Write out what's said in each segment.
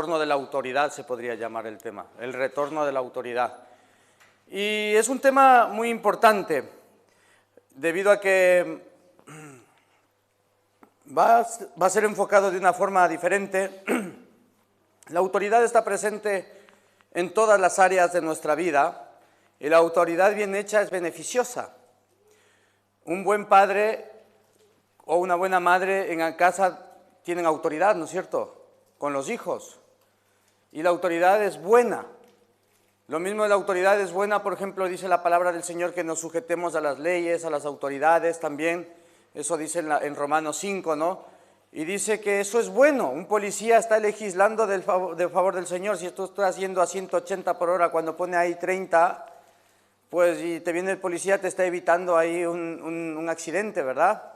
retorno de la autoridad se podría llamar el tema, el retorno de la autoridad. Y es un tema muy importante, debido a que va a ser enfocado de una forma diferente. La autoridad está presente en todas las áreas de nuestra vida y la autoridad bien hecha es beneficiosa. Un buen padre o una buena madre en casa tienen autoridad, ¿no es cierto?, con los hijos. Y la autoridad es buena. Lo mismo la autoridad es buena, por ejemplo, dice la palabra del Señor que nos sujetemos a las leyes, a las autoridades también. Eso dice en Romanos 5, ¿no? Y dice que eso es bueno. Un policía está legislando del favor del Señor. Si tú estás yendo a 180 por hora cuando pone ahí 30, pues y te viene el policía, te está evitando ahí un accidente, ¿verdad?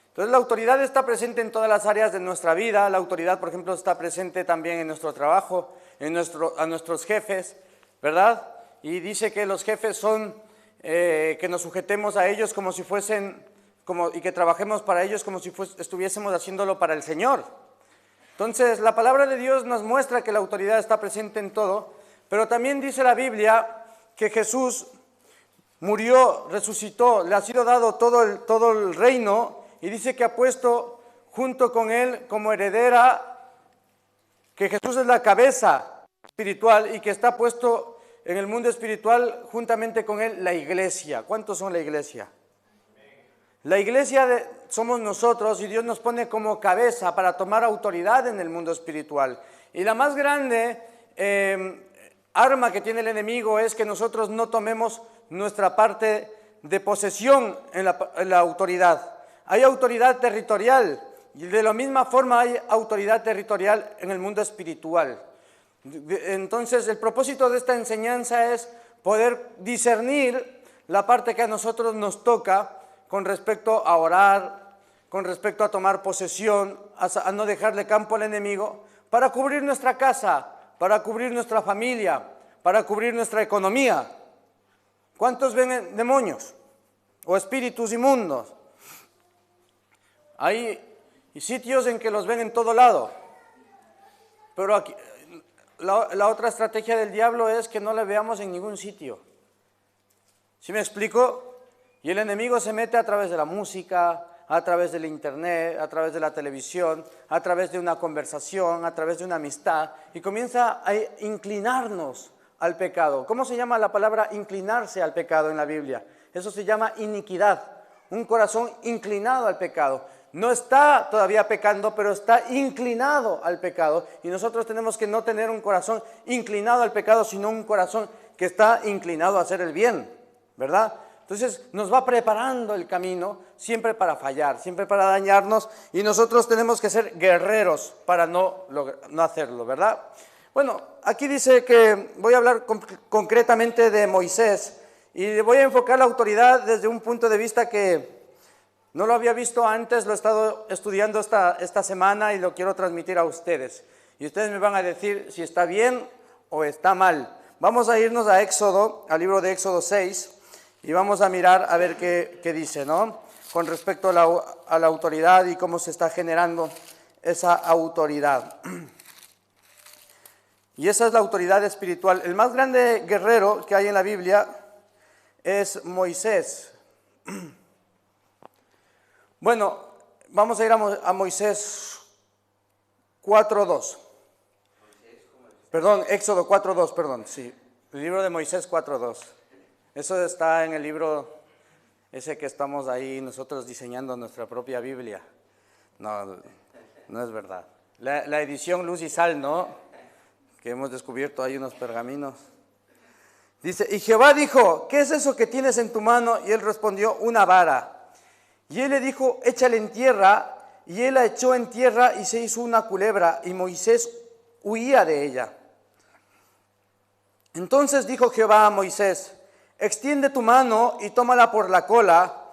Entonces la autoridad está presente en todas las áreas de nuestra vida. La autoridad, por ejemplo, está presente también en nuestro trabajo, a nuestros jefes, ¿verdad? Y dice que los jefes son, que nos sujetemos a ellos como si fuesen, y que trabajemos para ellos como si estuviésemos haciéndolo para el Señor. Entonces, la palabra de Dios nos muestra que la autoridad está presente en todo, pero también dice la Biblia que Jesús murió, resucitó, le ha sido dado todo el reino, y dice que ha puesto junto con él como heredera, que Jesús es la cabeza espiritual y que está puesto en el mundo espiritual juntamente con él la iglesia. ¿Cuántos son la iglesia? La iglesia somos nosotros y Dios nos pone como cabeza para tomar autoridad en el mundo espiritual. Y la más grande arma que tiene el enemigo es que nosotros no tomemos nuestra parte de posesión en la autoridad. Hay autoridad territorial y de la misma forma hay autoridad territorial en el mundo espiritual. Entonces, el propósito de esta enseñanza es poder discernir la parte que a nosotros nos toca con respecto a orar, con respecto a tomar posesión, a no dejarle campo al enemigo, para cubrir nuestra casa, para cubrir nuestra familia, para cubrir nuestra economía. ¿Cuántos ven demonios o espíritus inmundos? Hay sitios en que los ven en todo lado, pero aquí, la otra estrategia del diablo es que no le veamos en ningún sitio. ¿Sí me explico? Y el enemigo se mete a través de la música, a través del internet, a través de la televisión, a través de una conversación, a través de una amistad, y comienza a inclinarnos al pecado. ¿Cómo se llama la palabra inclinarse al pecado en la Biblia? Eso se llama iniquidad, un corazón inclinado al pecado. No está todavía pecando, pero está inclinado al pecado. Y nosotros tenemos que no tener un corazón inclinado al pecado, sino un corazón que está inclinado a hacer el bien, ¿verdad? Entonces nos va preparando el camino siempre para fallar, siempre para dañarnos, y nosotros tenemos que ser guerreros para no hacerlo, ¿verdad? Bueno, aquí dice que voy a hablar concretamente de Moisés, y voy a enfocar la autoridad desde un punto de vista que no lo había visto antes, lo he estado estudiando esta semana y lo quiero transmitir a ustedes. Y ustedes me van a decir si está bien o está mal. Vamos a irnos a Éxodo, al libro de Éxodo 6, y vamos a mirar a ver qué dice, ¿no? Con respecto a la autoridad y cómo se está generando esa autoridad. Y esa es la autoridad espiritual. El más grande guerrero que hay en la Biblia es Moisés. Bueno, vamos a ir a Moisés 4.2. Perdón, Éxodo 4.2, perdón, sí. El libro de Moisés 4.2. Eso está en el libro ese que estamos ahí nosotros diseñando nuestra propia Biblia. No es verdad. La edición Luz y Sal, ¿no? Que hemos descubierto ahí unos pergaminos. Dice, y Jehová dijo, ¿qué es eso que tienes en tu mano? Y él respondió, una vara. Y él le dijo, échale en tierra, y él la echó en tierra y se hizo una culebra, y Moisés huía de ella. Entonces dijo Jehová a Moisés, extiende tu mano y tómala por la cola.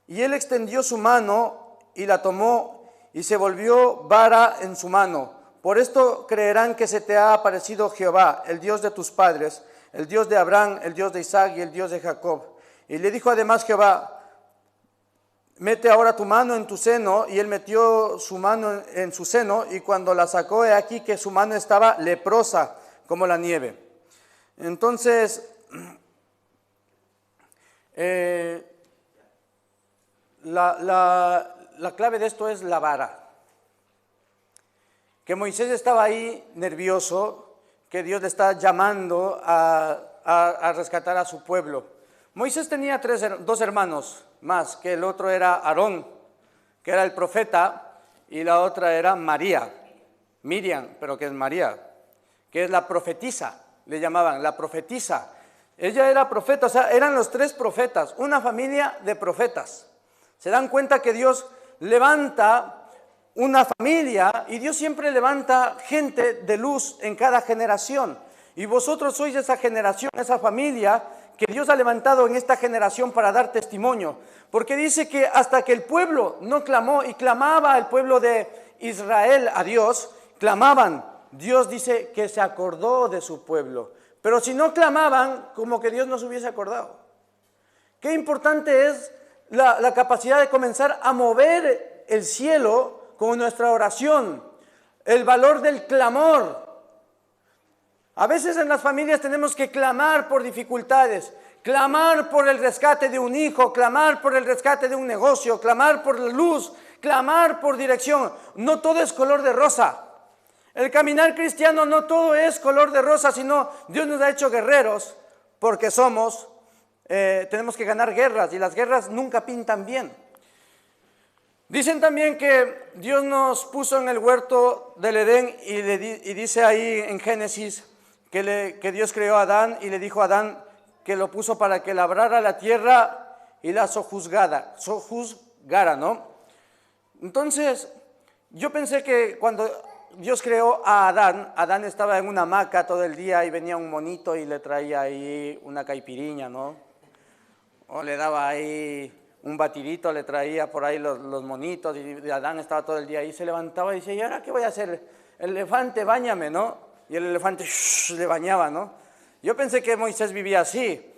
Y él extendió su mano y la tomó, y se volvió vara en su mano. Por esto creerán que se te ha aparecido Jehová, el Dios de tus padres, el Dios de Abraham, el Dios de Isaac y el Dios de Jacob. Y le dijo además Jehová, mete ahora tu mano en tu seno, y él metió su mano en su seno, y cuando la sacó, he aquí que su mano estaba leprosa como la nieve. Entonces, la clave de esto es la vara. Que Moisés estaba ahí nervioso, que Dios le está llamando a rescatar a su pueblo. Moisés tenía dos hermanos más, que el otro era Aarón, que era el profeta, y la otra era Miriam, pero que es María, que es la profetisa, le llamaban, la profetisa. Ella era profeta, o sea, eran los tres profetas, una familia de profetas. Se dan cuenta que Dios levanta una familia, y Dios siempre levanta gente de luz en cada generación. Y vosotros sois esa generación, esa familia que Dios ha levantado en esta generación para dar testimonio. Porque dice que hasta que el pueblo no clamó, y clamaba el pueblo de Israel a Dios, clamaban, Dios dice que se acordó de su pueblo. Pero si no clamaban, como que Dios no se hubiese acordado. Qué importante es la capacidad de comenzar a mover el cielo con nuestra oración, el valor del clamor. A veces en las familias tenemos que clamar por dificultades, clamar por el rescate de un hijo, clamar por el rescate de un negocio, clamar por la luz, clamar por dirección. No todo es color de rosa. El caminar cristiano no todo es color de rosa, sino Dios nos ha hecho guerreros porque tenemos que ganar guerras, y las guerras nunca pintan bien. Dicen también que Dios nos puso en el huerto del Edén, y dice ahí en Génesis que Dios creó a Adán y le dijo a Adán que lo puso para que labrara la tierra y la sojuzgara, ¿no? Entonces, yo pensé que cuando Dios creó a Adán estaba en una hamaca todo el día, y venía un monito y le traía ahí una caipiriña, ¿no? O le daba ahí un batidito, le traía por ahí los monitos, y Adán estaba todo el día ahí, se levantaba y decía, ¿y ahora qué voy a hacer? El elefante, báñame, ¿no? Y el elefante le bañaba, ¿no? Yo pensé que Moisés vivía así,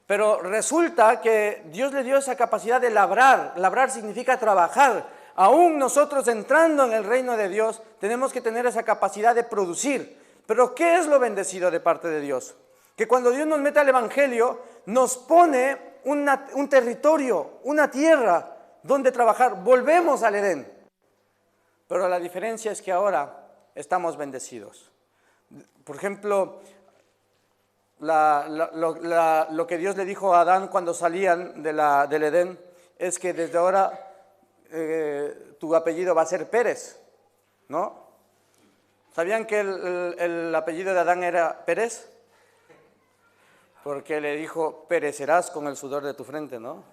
pero resulta que Dios le dio esa capacidad de labrar. Labrar significa trabajar. Aún nosotros entrando en el reino de Dios, tenemos que tener esa capacidad de producir. Pero ¿qué es lo bendecido de parte de Dios? Que cuando Dios nos mete al evangelio, nos pone un territorio, una tierra donde trabajar. Volvemos al Edén. Pero la diferencia es que ahora estamos bendecidos. Por ejemplo, lo que Dios le dijo a Adán cuando salían del Edén es que desde ahora tu apellido va a ser Pérez, ¿no? ¿Sabían que el apellido de Adán era Pérez? Porque le dijo, perecerás con el sudor de tu frente, ¿no?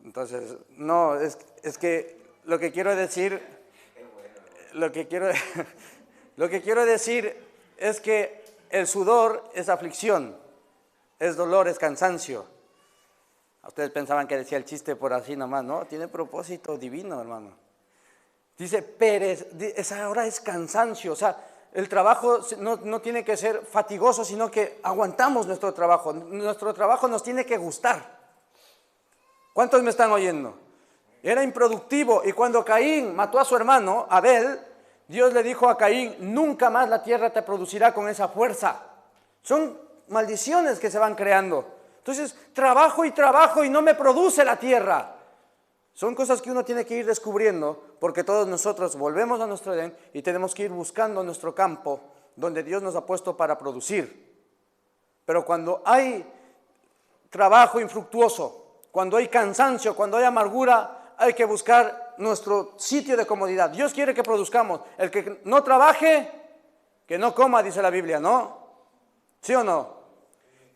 Entonces, no, es que lo que quiero decir, lo que quiero decir es que el sudor es aflicción, es dolor, es cansancio. Ustedes pensaban que decía el chiste por así nomás, ¿no? Tiene propósito divino, hermano. Dice, ahora es cansancio, o sea, el trabajo no tiene que ser fatigoso, sino que aguantamos nuestro trabajo. Nuestro trabajo nos tiene que gustar. ¿Cuántos me están oyendo? Era improductivo, y cuando Caín mató a su hermano, Abel, Dios le dijo a Caín, nunca más la tierra te producirá con esa fuerza. Son maldiciones que se van creando. Entonces, trabajo y no me produce la tierra. Son cosas que uno tiene que ir descubriendo, porque todos nosotros volvemos a nuestro Edén y tenemos que ir buscando nuestro campo donde Dios nos ha puesto para producir. Pero cuando hay trabajo infructuoso, cuando hay cansancio, cuando hay amargura, hay que buscar nuestro sitio de comodidad. Dios quiere que produzcamos. El que no trabaje, que no coma, dice la Biblia, ¿no? ¿Sí o no?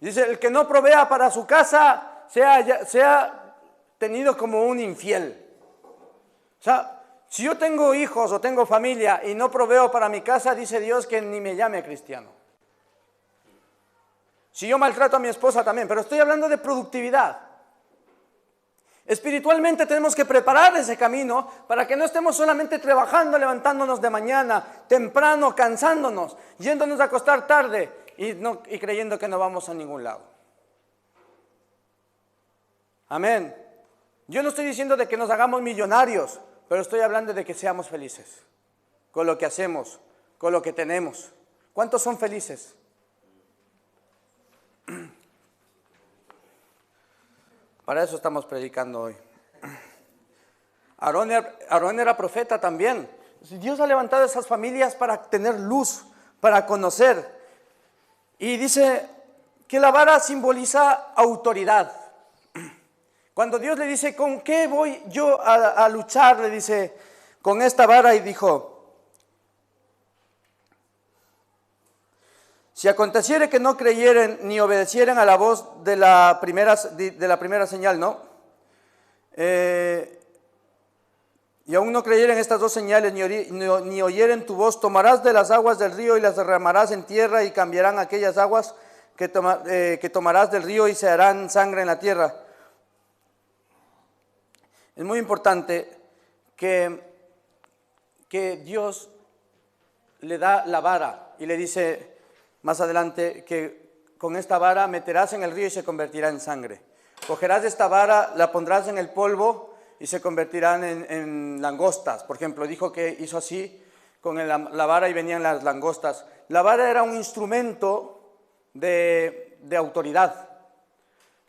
Dice, el que no provea para su casa, sea tenido como un infiel. O sea, si yo tengo hijos o tengo familia y no proveo para mi casa, dice Dios que ni me llame cristiano. Si yo maltrato a mi esposa también, pero estoy hablando de productividad. Espiritualmente tenemos que preparar ese camino para que no estemos solamente trabajando, levantándonos de mañana, temprano, cansándonos, yéndonos a acostar tarde y creyendo que no vamos a ningún lado. Amén. Yo no estoy diciendo de que nos hagamos millonarios, pero estoy hablando de que seamos felices con lo que hacemos, con lo que tenemos. ¿Cuántos son felices? Para eso estamos predicando hoy. Aarón era profeta también. Dios ha levantado esas familias para tener luz, para conocer. Y dice que la vara simboliza autoridad. Cuando Dios le dice, ¿con qué voy yo a luchar? Le dice, con esta vara, y dijo, si aconteciere que no creyeren ni obedecieren a la voz de la primera señal, ¿no? Y aún no creyeren estas dos señales, ni oyeren tu voz, tomarás de las aguas del río y las derramarás en tierra, y cambiarán aquellas aguas que tomarás del río y se harán sangre en la tierra. Es muy importante que Dios le da la vara y le dice más adelante que con esta vara meterás en el río y se convertirá en sangre. Cogerás esta vara, la pondrás en el polvo y se convertirán en langostas. Por ejemplo, dijo que hizo así con la vara y venían las langostas. La vara era un instrumento de autoridad.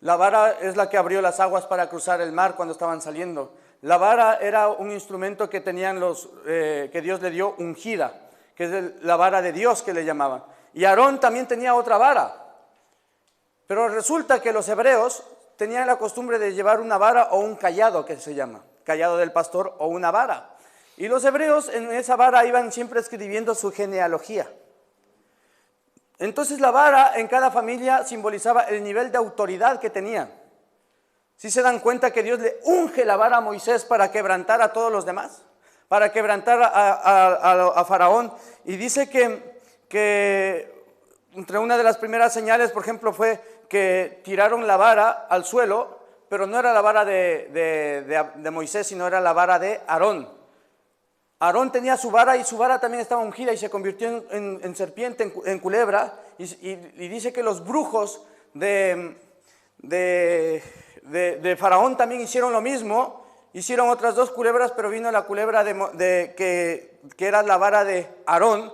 La vara es la que abrió las aguas para cruzar el mar cuando estaban saliendo. La vara era un instrumento que tenían que Dios le dio ungida, que es la vara de Dios que le llamaban. Y Aarón también tenía otra vara. Pero resulta que los hebreos tenían la costumbre de llevar una vara o un cayado, que se llama, cayado del pastor o una vara. Y los hebreos en esa vara iban siempre escribiendo su genealogía. Entonces la vara en cada familia simbolizaba el nivel de autoridad que tenían. ¿Sí se dan cuenta que Dios le unge la vara a Moisés para quebrantar a todos los demás? Para quebrantar a Faraón. Y dice que entre una de las primeras señales, por ejemplo, fue que tiraron la vara al suelo, pero no era la vara de Moisés, sino era la vara de Aarón. Aarón tenía su vara y su vara también estaba ungida y se convirtió en serpiente, en culebra. Y dice que los brujos de Faraón también hicieron lo mismo. Hicieron otras dos culebras, pero vino la culebra que era la vara de Aarón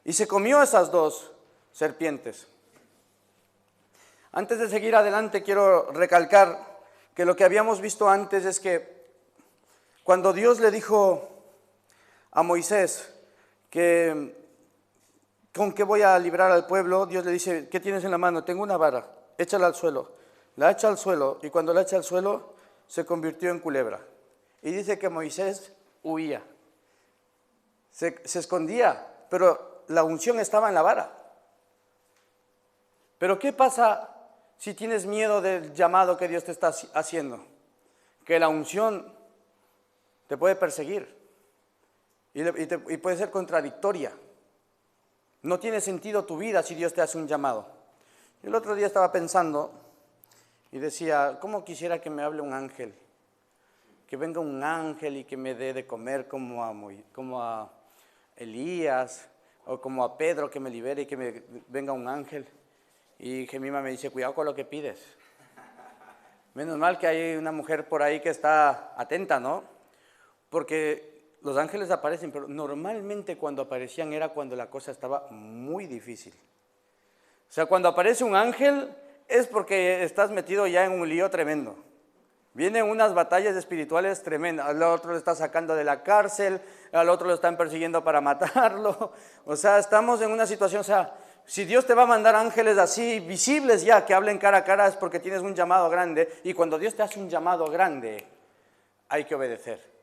y se comió esas dos serpientes. Antes de seguir adelante, quiero recalcar que lo que habíamos visto antes es que cuando Dios le dijo a Moisés que con qué voy a librar al pueblo, Dios le dice, ¿qué tienes en la mano? Tengo una vara, échala al suelo. La echa al suelo y cuando la echa al suelo se convirtió en culebra. Y dice que Moisés huía, se escondía, pero la unción estaba en la vara. Pero ¿qué pasa si tienes miedo del llamado que Dios te está haciendo? Que la unción te puede perseguir. Y puede ser contradictoria. No tiene sentido tu vida si Dios te hace un llamado. El otro día estaba pensando y decía, ¿cómo quisiera que me hable un ángel? Que venga un ángel y que me dé de comer como a Elías o como a Pedro, que me libere y que me venga un ángel. Y Gemima me dice, cuidado con lo que pides. Menos mal que hay una mujer por ahí que está atenta, ¿no? Porque los ángeles aparecen, pero normalmente cuando aparecían era cuando la cosa estaba muy difícil. O sea, cuando aparece un ángel es porque estás metido ya en un lío tremendo. Vienen unas batallas espirituales tremendas. Al otro lo está sacando de la cárcel, al otro lo están persiguiendo para matarlo. O sea, estamos en una situación, o sea, si Dios te va a mandar ángeles así, visibles ya, que hablen cara a cara, es porque tienes un llamado grande. Y cuando Dios te hace un llamado grande, hay que obedecer.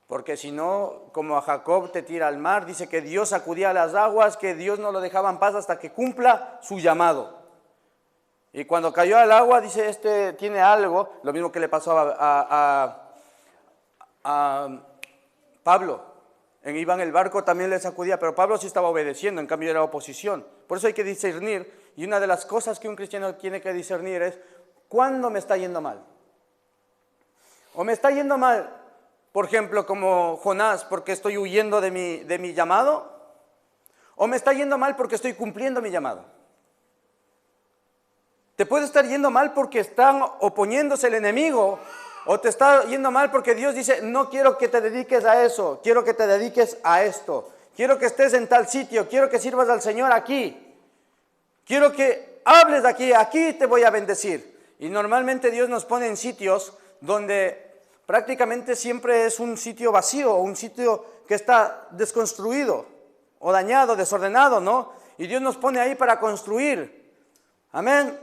Porque si no, como a Jacob te tira al mar, dice que Dios sacudía las aguas, que Dios no lo dejaba en paz hasta que cumpla su llamado. Y cuando cayó al agua, dice, este tiene algo, lo mismo que le pasó a Pablo. Iba en el barco, también le sacudía, pero Pablo sí estaba obedeciendo, en cambio era oposición. Por eso hay que discernir, y una de las cosas que un cristiano tiene que discernir es, ¿cuándo me está yendo mal? O me está yendo mal, por ejemplo, como Jonás, porque estoy huyendo de mi llamado, o me está yendo mal porque estoy cumpliendo mi llamado. Te puede estar yendo mal porque están oponiéndose el enemigo, o te está yendo mal porque Dios dice, no quiero que te dediques a eso, quiero que te dediques a esto, quiero que estés en tal sitio, quiero que sirvas al Señor aquí, quiero que hables de aquí, aquí te voy a bendecir. Y normalmente Dios nos pone en sitios donde prácticamente siempre es un sitio vacío, un sitio que está desconstruido o dañado, desordenado, ¿no? Y Dios nos pone ahí para construir. Amén.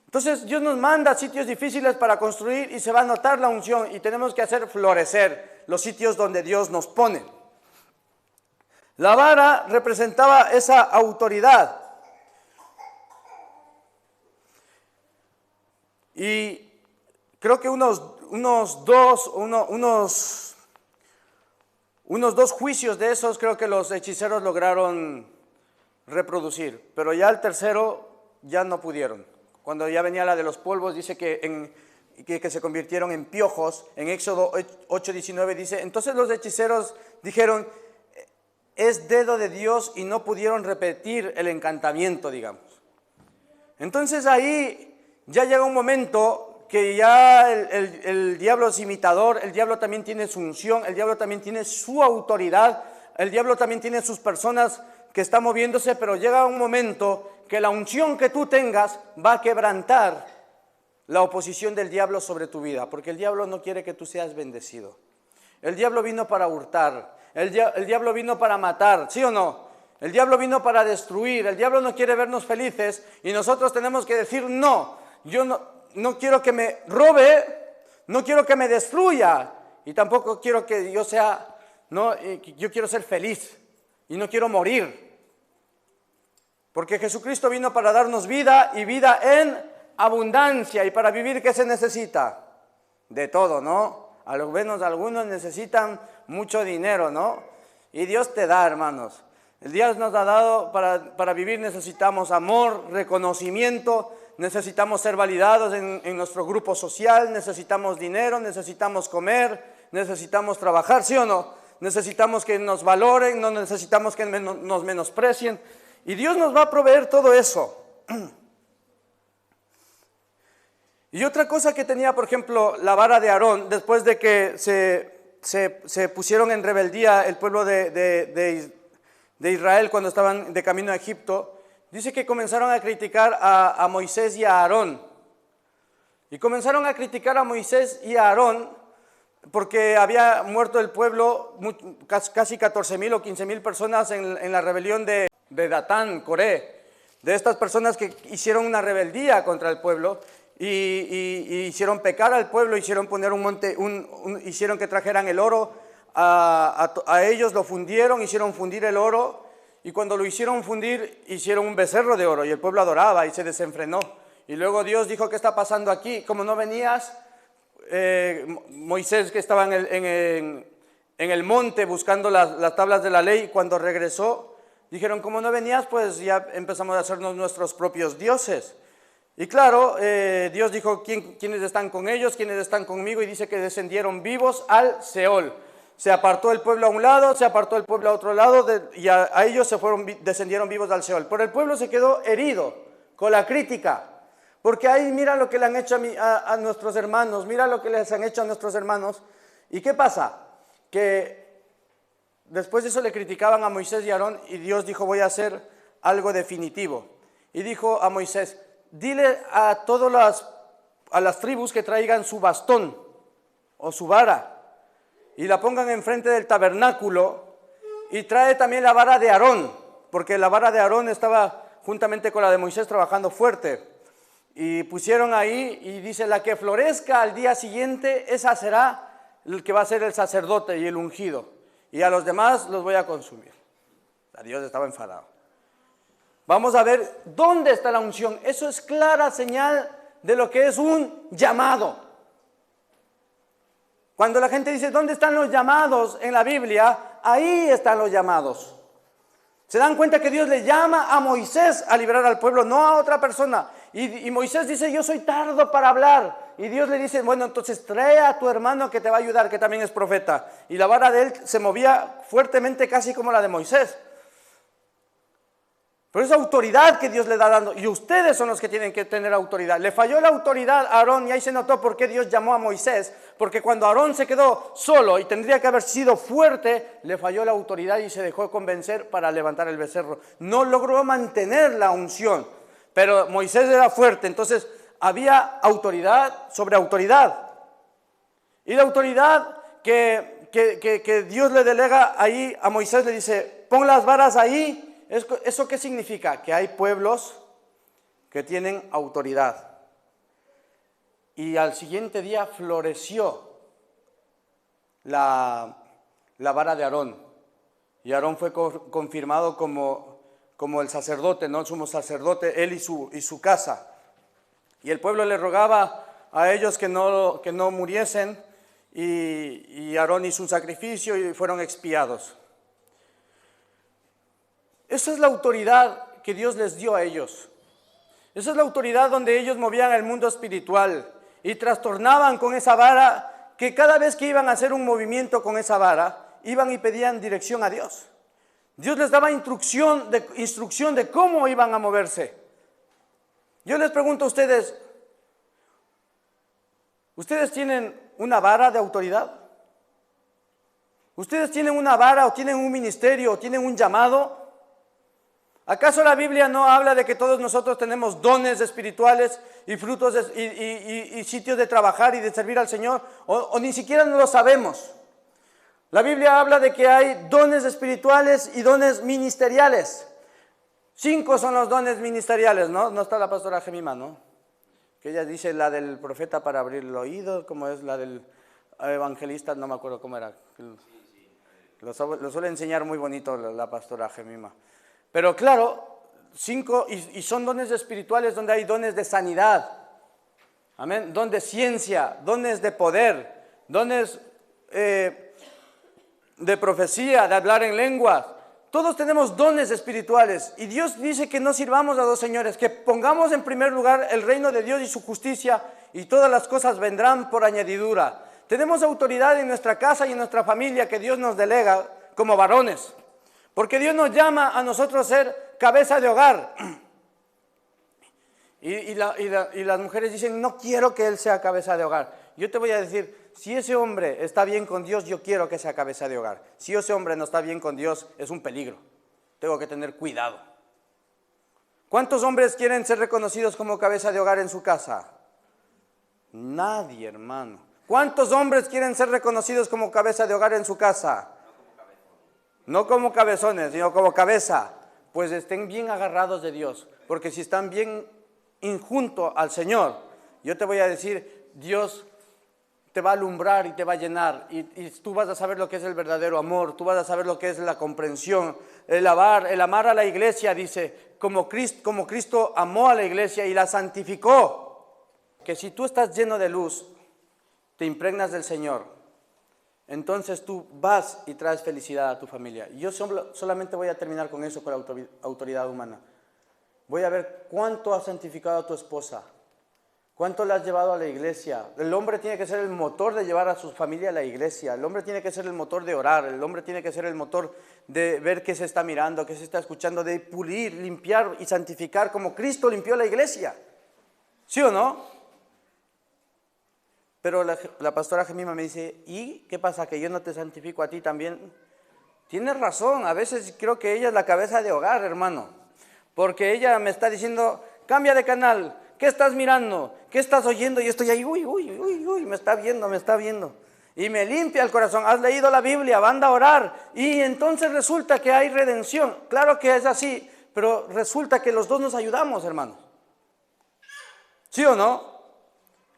Entonces Dios nos manda a sitios difíciles para construir y se va a notar la unción y tenemos que hacer florecer los sitios donde Dios nos pone. La vara representaba esa autoridad. Y creo que unos dos juicios de esos creo que los hechiceros lograron reproducir, pero ya el tercero ya no pudieron. Cuando ya venía la de los polvos, dice que se convirtieron en piojos. En Éxodo 8:19 dice, entonces los hechiceros dijeron, es dedo de Dios, y no pudieron repetir el encantamiento, digamos. Entonces ahí ya llega un momento que ya el diablo es imitador, el diablo también tiene su unción, el diablo también tiene su autoridad, el diablo también tiene sus personas que están moviéndose, pero llega un momento que la unción que tú tengas va a quebrantar la oposición del diablo sobre tu vida, porque el diablo no quiere que tú seas bendecido. El diablo vino para hurtar, el diablo vino para matar, ¿sí o no? El diablo vino para destruir, el diablo no quiere vernos felices y nosotros tenemos que decir no, yo no quiero que me robe, no quiero que me destruya y tampoco quiero que yo sea, no, yo quiero ser feliz y no quiero morir. Porque Jesucristo vino para darnos vida y vida en abundancia. Y para vivir, ¿qué se necesita? De todo, ¿no? Al menos algunos necesitan mucho dinero, ¿no? Y Dios te da, hermanos. El Dios nos ha dado, para vivir necesitamos amor, reconocimiento, necesitamos ser validados en nuestro grupo social, necesitamos dinero, necesitamos comer, necesitamos trabajar, ¿sí o no? Necesitamos que nos valoren, no necesitamos que nos menosprecien. Y Dios nos va a proveer todo eso. Y otra cosa que tenía, por ejemplo, la vara de Aarón, después de que se pusieron en rebeldía el pueblo de Israel cuando estaban de camino a Egipto, dice que comenzaron a criticar a Moisés y a Aarón. Y comenzaron a criticar a Moisés y a Aarón porque había muerto el pueblo, casi 14,000 o 15,000 personas en la rebelión de Datán, Coré, de estas personas que hicieron una rebeldía contra el pueblo y hicieron pecar al pueblo, hicieron poner un monte, hicieron que trajeran el oro a ellos, lo fundieron, hicieron fundir el oro, y cuando lo hicieron fundir, hicieron un becerro de oro, y el pueblo adoraba y se desenfrenó. Y luego Dios dijo, ¿qué está pasando aquí? Como no venías, Moisés, que estaba en el monte buscando las tablas de la ley, cuando regresó, dijeron, como no venías, pues ya empezamos a hacernos nuestros propios dioses. Y claro, Dios dijo, ¿quiénes están con ellos? ¿Quiénes están conmigo? Y dice que descendieron vivos al Seol. Se apartó el pueblo a un lado, se apartó el pueblo a otro lado, y a ellos descendieron vivos al Seol. Pero el pueblo se quedó herido con la crítica. Porque ahí mira lo que le han hecho a nuestros hermanos, mira lo que les han hecho a nuestros hermanos. ¿Y qué pasa? Que después de eso le criticaban a Moisés y a Aarón, y Dios dijo, voy a hacer algo definitivo. Y dijo a Moisés, dile a todas las tribus que traigan su bastón o su vara y la pongan enfrente del tabernáculo, y trae también la vara de Aarón, porque la vara de Aarón estaba juntamente con la de Moisés trabajando fuerte. Y pusieron ahí, y dice, la que florezca al día siguiente, esa será el que va a ser el sacerdote y el ungido. Y a los demás los voy a consumir. Dios estaba enfadado. Vamos a ver dónde está la unción. Eso es clara señal de lo que es un llamado. Cuando la gente dice, ¿dónde están los llamados en la Biblia? Ahí están los llamados. Se dan cuenta que Dios le llama a Moisés a liberar al pueblo, no a otra persona. Y Moisés dice, yo soy tardo para hablar. Y Dios le dice, bueno, entonces trae a tu hermano que te va a ayudar, que también es profeta. Y la vara de él se movía fuertemente, casi como la de Moisés. Pero es autoridad que Dios le da dando. Y ustedes son los que tienen que tener autoridad. Le falló la autoridad a Aarón y ahí se notó por qué Dios llamó a Moisés. Porque cuando Aarón se quedó solo y tendría que haber sido fuerte, le falló la autoridad y se dejó convencer para levantar el becerro. No logró mantener la unción. Pero Moisés era fuerte, entonces había autoridad sobre autoridad. Y la autoridad que Dios le delega ahí a Moisés, le dice, pon las varas ahí. ¿Eso qué significa? Que hay pueblos que tienen autoridad. Y al siguiente día floreció la vara de Aarón. Y Aarón fue confirmado como el sacerdote, ¿no? El sumo sacerdote, él y su casa. Y el pueblo le rogaba a ellos que no muriesen. Y Aarón hizo un sacrificio y fueron expiados. Esa es la autoridad que Dios les dio a ellos. Esa es la autoridad donde ellos movían el mundo espiritual y trastornaban con esa vara, que cada vez que iban a hacer un movimiento con esa vara, iban y pedían dirección a Dios. Dios les daba instrucción de cómo iban a moverse. Yo les pregunto a ustedes, ¿ustedes tienen una vara de autoridad? ¿Ustedes tienen una vara o tienen un ministerio o tienen un llamado? ¿Acaso la Biblia no habla de que todos nosotros tenemos dones espirituales y frutos y sitios de trabajar y de servir al Señor? ¿O ni siquiera no lo sabemos? La Biblia habla de que hay dones espirituales y dones ministeriales. 5 son los dones ministeriales, ¿no? No está la pastora Gemima, ¿no? Que ella dice la del profeta para abrir el oído, como es la del evangelista, no me acuerdo cómo era. Lo suele enseñar muy bonito la pastora Gemima. Pero claro, 5, y son dones espirituales donde hay dones de sanidad, amén, dones de ciencia, dones de poder, dones de profecía, de hablar en lenguas. Todos tenemos dones espirituales y Dios dice que no sirvamos a dos señores, que pongamos en primer lugar el reino de Dios y su justicia y todas las cosas vendrán por añadidura. Tenemos autoridad en nuestra casa y en nuestra familia que Dios nos delega como varones. Porque Dios nos llama a nosotros a ser cabeza de hogar. Y las mujeres dicen, no quiero que él sea cabeza de hogar. Yo te voy a decir, si ese hombre está bien con Dios, yo quiero que sea cabeza de hogar. Si ese hombre no está bien con Dios, es un peligro. Tengo que tener cuidado. ¿Cuántos hombres quieren ser reconocidos como cabeza de hogar en su casa? Nadie, hermano. ¿Cuántos hombres quieren ser reconocidos como cabeza de hogar en su casa? No como cabezones, sino como cabeza. Pues estén bien agarrados de Dios. Porque si están bien junto al Señor, yo te voy a decir, Dios te va a alumbrar y te va a llenar. Y tú vas a saber lo que es el verdadero amor. Tú vas a saber lo que es la comprensión. El amar a la iglesia, dice, como Cristo amó a la iglesia y la santificó. Que si tú estás lleno de luz, te impregnas del Señor, entonces tú vas y traes felicidad a tu familia. Y yo solamente voy a terminar con eso, con la autoridad humana. Voy a ver cuánto has santificado a tu esposa, cuánto la has llevado a la iglesia. El hombre tiene que ser el motor de llevar a su familia a la iglesia. El hombre tiene que ser el motor de orar. El hombre tiene que ser el motor de ver qué se está mirando, qué se está escuchando, de pulir, limpiar y santificar como Cristo limpió la iglesia. ¿Sí o no? Pero la pastora Gemima me dice, ¿y qué pasa? ¿Que yo no te santifico a ti también? Tienes razón, a veces creo que ella es la cabeza de hogar, hermano. Porque ella me está diciendo, cambia de canal, ¿qué estás mirando? ¿Qué estás oyendo? Y estoy ahí, uy, me está viendo. Y me limpia el corazón, has leído la Biblia, anda a orar. Y entonces resulta que hay redención. Claro que es así, pero resulta que los dos nos ayudamos, hermanos. ¿Sí o no?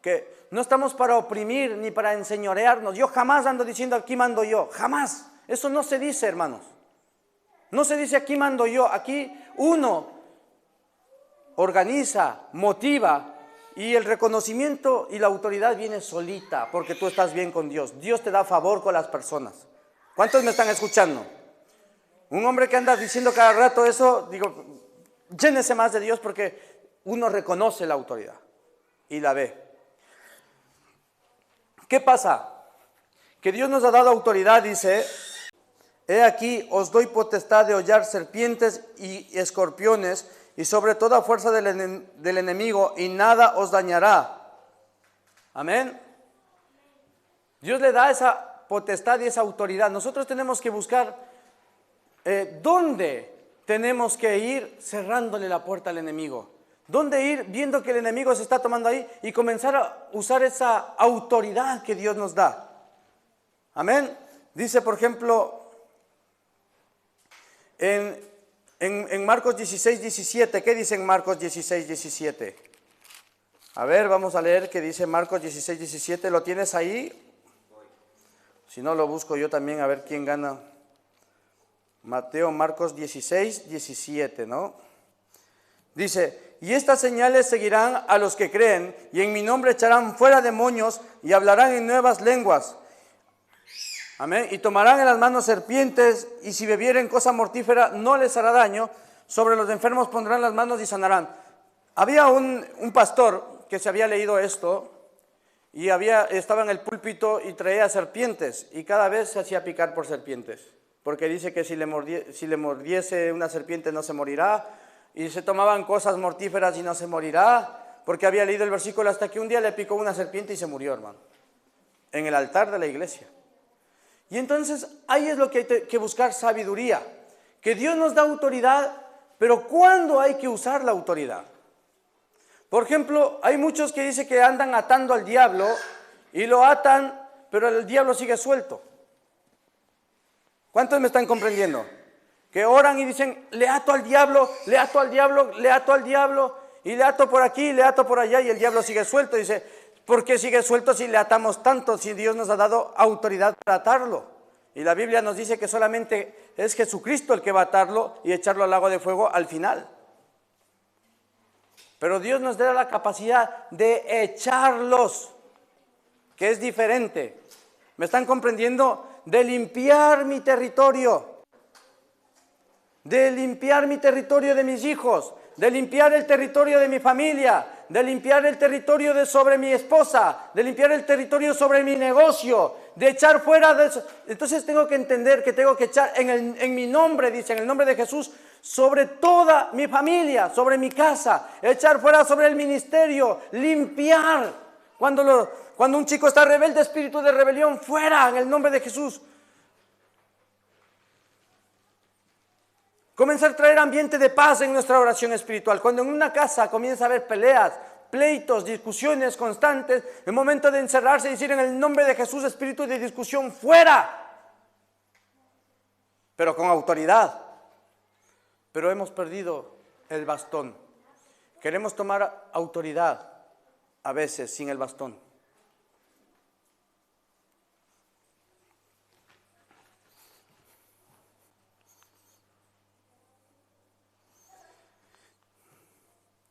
Que no estamos para oprimir ni para enseñorearnos. Yo jamás ando diciendo aquí mando yo, jamás. Eso no se dice, hermanos. No se dice aquí mando yo. Aquí uno organiza, motiva y el reconocimiento y la autoridad viene solita porque tú estás bien con Dios. Dios te da favor con las personas. ¿Cuántos me están escuchando? Un hombre que anda diciendo cada rato eso, digo, llénese más de Dios porque uno reconoce la autoridad y la ve. ¿Qué pasa? Que Dios nos ha dado autoridad, dice, He aquí, os doy potestad de hollar serpientes y escorpiones, y sobre toda fuerza del enemigo, y nada os dañará. Amén. Dios le da esa potestad y esa autoridad. Nosotros tenemos que buscar dónde tenemos que ir cerrándole la puerta al enemigo. Dónde ir viendo que el enemigo se está tomando ahí y comenzar a usar esa autoridad que Dios nos da. Amén. Dice, por ejemplo, en Marcos 16, 17, ¿qué dice en Marcos 16, 17? A ver, vamos a leer qué dice Marcos 16, 17. ¿Lo tienes ahí? Si no, lo busco yo también, a ver quién gana. Marcos 16, 17, ¿no? Dice, y estas señales seguirán a los que creen, y en mi nombre echarán fuera demonios, y hablarán en nuevas lenguas. Amén. Y tomarán en las manos serpientes, y si bebieren cosa mortífera no les hará daño. Sobre los enfermos pondrán las manos y sanarán. Había un pastor que se había leído esto, y estaba en el púlpito y traía serpientes, y cada vez se hacía picar por serpientes, porque dice que si le mordiese una serpiente no se morirá, y se tomaban cosas mortíferas y no se morirá, porque había leído el versículo, hasta que un día le picó una serpiente y se murió, hermano, en el altar de la iglesia. Y entonces ahí es lo que hay que buscar, sabiduría, que Dios nos da autoridad, pero ¿cuándo hay que usar la autoridad? Por ejemplo, hay muchos que dicen que andan atando al diablo y lo atan, pero el diablo sigue suelto. ¿Cuántos me están comprendiendo? Que oran y dicen, le ato al diablo, le ato al diablo, le ato al diablo, y le ato por aquí, le ato por allá, y el diablo sigue suelto. Dice, ¿por qué sigue suelto si le atamos tanto, si Dios nos ha dado autoridad para atarlo? Y la Biblia nos dice que solamente es Jesucristo el que va a atarlo y echarlo al lago de fuego al final. Pero Dios nos da la capacidad de echarlos, que es diferente. ¿Me están comprendiendo? De limpiar mi territorio. De limpiar mi territorio de mis hijos, de limpiar el territorio de mi familia, de limpiar el territorio sobre mi esposa, de limpiar el territorio sobre mi negocio, de echar fuera de eso. Entonces tengo que entender que tengo que echar en mi nombre, dice, en el nombre de Jesús, sobre toda mi familia, sobre mi casa, echar fuera sobre el ministerio, limpiar. Cuando un chico está rebelde, espíritu de rebelión, fuera en el nombre de Jesús. Comenzar a traer ambiente de paz en nuestra oración espiritual. Cuando en una casa comienza a haber peleas, pleitos, discusiones constantes, es momento de encerrarse y decir en el nombre de Jesús, espíritu de discusión, fuera. Pero con autoridad. Pero hemos perdido el bastón. Queremos tomar autoridad a veces sin el bastón.